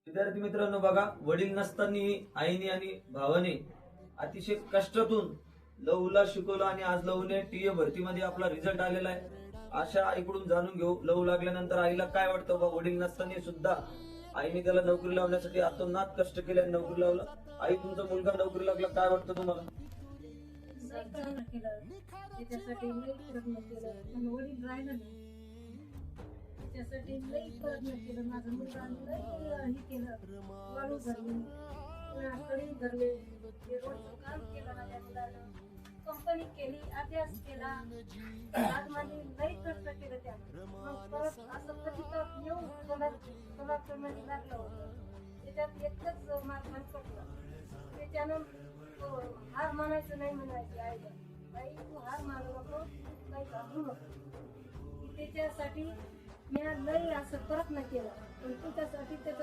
विद्यार्थी मित्रांनो बघा, वडील नसताना आईने आणि भावाने अतिशय कष्टातून लवला शिकवलं आणि आज लवने टीए भरतीमध्ये आपला रिझल्ट आलेला आहे. अशा आईकडून जाणून घेऊ, लव लागल्यानंतर आईला काय वाटतं बा. वडील नसताना सुद्धा आईने त्याला नोकरी लावण्यासाठी अतोनात कष्ट केले आणि नोकरी लावलं. आई, तुमचा मुलगा नोकरी लागला, काय वाटतं तुम्हाला? त्याच्यासाठी लई प्रयत्न केलं पण वडील राहिलं नाही. त्याच्यासाठी लई प्रयत्न केलं. माझा मुलगा लई हे केलं, वाळू भरली, कडी भरले, रोडचं काम केलं माझ्या मुलानं, कंपनी केली, अभ्यास केला, आतमध्ये लई कष्ट केलं त्यानं. मग परत असं प्रतिकार येऊन कलाकारमध्ये लागलं होतं. त्याच्यात एकच मार्ग पडला. त्याच्यानं हार मानायचं नाही म्हणायची आईला. आई, तू हार मानू नको, काही घाबरू नको. त्याच्यासाठी मी लई असं प्रयत्न केला पण त्याच्यासाठी त्याचा